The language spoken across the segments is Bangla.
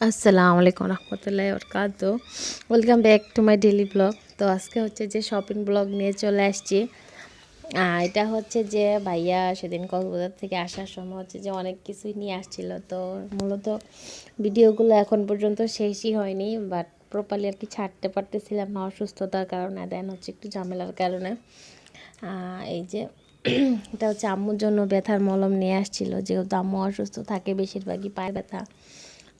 আসসালামু আলাইকুম রহমতুল্লাহি বরকাতুহু। Welcome back to my daily blog. তো আজকে হচ্ছে যে শপিং ব্লগ নিয়ে চলে আসছি। এটা হচ্ছে যে ভাইয়া সেদিন কক্সবাজার থেকে আসার সময় হচ্ছে যে অনেক কিছুই নিয়ে আসছিল। তো মূলত ভিডিওগুলো এখন পর্যন্ত শেষই হয়নি, বাট প্রপারলি আর কি ছাড়তে পারতেছিলাম না অসুস্থতার কারণে, দেন হচ্ছে একটু ঝামেলার কারণে। এই যে এটা হচ্ছে আম্মুর জন্য ব্যথার মলম নিয়ে আসছিল, যেহেতু আম্মু অসুস্থ থাকে, বেশিরভাগই পায়ে ব্যথা।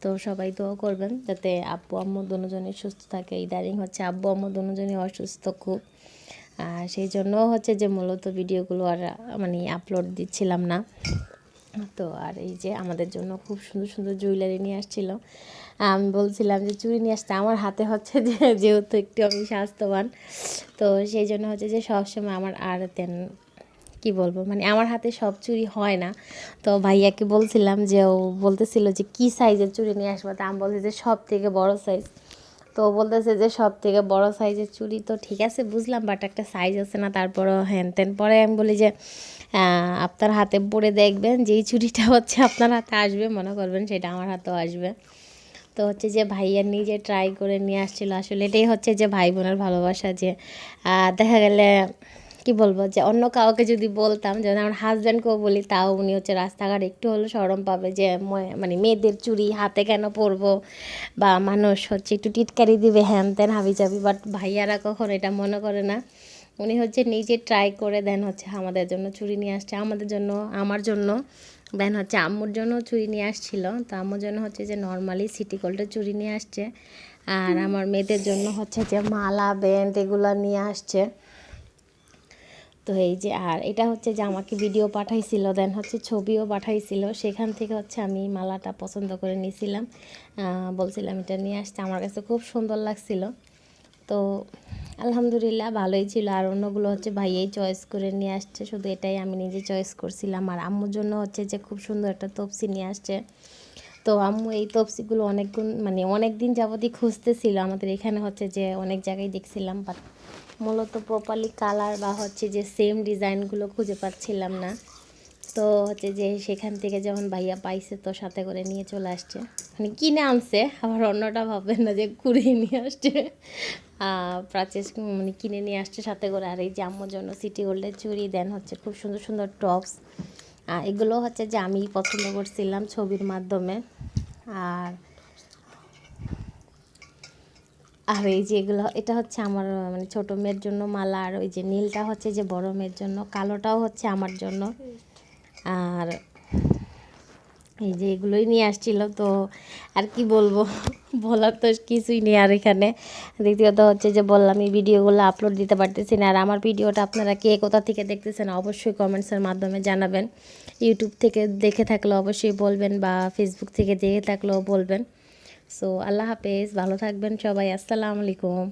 তো সবাই দোয়া করবেন যাতে আব্বু আম্মু দুজনই সুস্থ থাকে। ইদারিং হচ্ছে আব্বু আম্মু দুজনই অসুস্থ খুব, সেই জন্য হচ্ছে যে মূলত ভিডিওগুলো আর মানে আপলোড দিচ্ছিলাম না। তো আর এই যে আমাদের জন্য খুব সুন্দর সুন্দর জুয়েলারি নিয়ে আসছিল। আমি বলছিলাম যে চুড়ি নিয়ে আসতে, আমার হাতে হচ্ছে যে যেহেতু একটু আমি স্বাস্থ্যবান, তো সেই জন্য হচ্ছে যে সবসময় আমার আর তেন কি বলবো, মানে আমার হাতে সব চুড়ি হয় না। তো ভাইয়াকে বলছিলাম যে, ও বলতেছিল যে কি সাইজের চুড়ি নিয়ে আসবো, তা আমি বলছি যে সব থেকে বড় সাইজ। তো বলতেছে যে সব থেকে বড় সাইজের চুড়ি, তো ঠিক আছে বুঝলাম, বাট একটা সাইজ আছে না, তারপরও হ্যান তেন। পরে আমি বলি যে আপনার হাতে পরে দেখবেন যেই চুড়িটা হচ্ছে আপনার হাতে আসবে, মনে করবেন সেটা আমার হাতেও আসবে। তো হচ্ছে যে ভাইয়া নিজে ট্রাই করে নিয়ে আসছিলো। আসলে এটাই হচ্ছে যে ভাই বোনের ভালোবাসা, যে দেখা গেলে কি বলবো, যে অন্য কাউকে যদি বলতাম, যেমন আমার হাজব্যান্ডকেও বলি, তাও উনি হচ্ছে রাস্তাঘাট একটু হলেও শরম পাবে যে মানে মেয়েদের চুড়ি হাতে কেন পরবো, বা মানুষ হচ্ছে একটু টিটকারি দিবে হ্যান তেন হাবি যাবি। বাট ভাইয়ারা কখন এটা মনে করে না, উনি হচ্ছে নিজে ট্রাই করে দেন হচ্ছে আমাদের জন্য চুড়ি নিয়ে আসছে, আমাদের জন্য, আমার জন্য, দেন হচ্ছে আম্মুর জন্য চুড়ি নিয়ে আসছিল। তো আম্মুর জন্য হচ্ছে যে নর্মালি সিটি গোল্ডের চুড়ি নিয়ে আসছে, আর আমার মেয়েদের জন্য হচ্ছে যে মালা ব্যান্ড এগুলো নিয়ে আসছে। তো এই যে, আর এটা হচ্ছে যে আমাকে ভিডিও পাঠাইছিল, দেন হচ্ছে ছবিও পাঠাইছিল, সেখান থেকে হচ্ছে আমি মালাটা পছন্দ করে নিয়েছিলাম, বলছিলাম এটা নিয়ে আসতে, আমার কাছে খুব সুন্দর লাগছিল। তো আলহামদুলিল্লাহ ভালোই ছিল। আর অন্যগুলো হচ্ছে ভাইয়াই চয়েস করে নিয়ে আসছে, শুধু এটাই আমি নিজে চয়েস করছিলাম। আর আম্মুর জন্য হচ্ছে যে খুব সুন্দর একটা তপসি নিয়ে আসছে। তো আম্মু এই তপসিগুলো অনেক দিন যাবতই খুঁজতেছিল, আমাদের এখানে হচ্ছে যে অনেক জায়গায় দেখছিলাম, বাট মূলত প্রপারলি কালার বা হচ্ছে যে সেম ডিজাইনগুলো খুঁজে পাচ্ছিলাম না। তো হচ্ছে যে সেখান থেকে যখন ভাইয়া পাইছে, তো সাথে করে নিয়ে চলে আসছে, মানে কিনে আনছে, আবার অন্যটা ভাববেন না যে কুড়িয়ে নিয়ে আসছে, পারচেস মানে কিনে নিয়ে আসছে সাথে করে। আর এই যে আম্মুর জন্য সিটি গোল্ডের চুড়ি, দেন হচ্ছে খুব সুন্দর সুন্দর টপস, এগুলো হচ্ছে যে আমি পছন্দ করছিলাম ছবির মাধ্যমে। আর আর এই যে এগুলো, এটা হচ্ছে আমার মানে ছোটো মেয়ের জন্য মালা, আর ওই যে নীলটা হচ্ছে যে বড় মেয়ের জন্য, কালোটাও হচ্ছে আমার জন্য। আর এই যে এগুলোই নিয়ে আসছিল। তো আর কি বলবো, বলার তো কিছুই নেই। আর এখানে দ্বিতীয়ত হচ্ছে যে বললাম, এই ভিডিওগুলো আপলোড দিতে পারতেছি না। আর আমার ভিডিওটা আপনারা কে কোথা থেকে দেখতেছেন অবশ্যই কমেন্টসের মাধ্যমে জানাবেন। ইউটিউব থেকে দেখে থাকলে অবশ্যই বলবেন, বা ফেসবুক থেকে দেখে থাকলেও বলবেন। সো আল্লাহ হাফেজ, ভালো থাকবেন সবাই, আসসালামু আলাইকুম।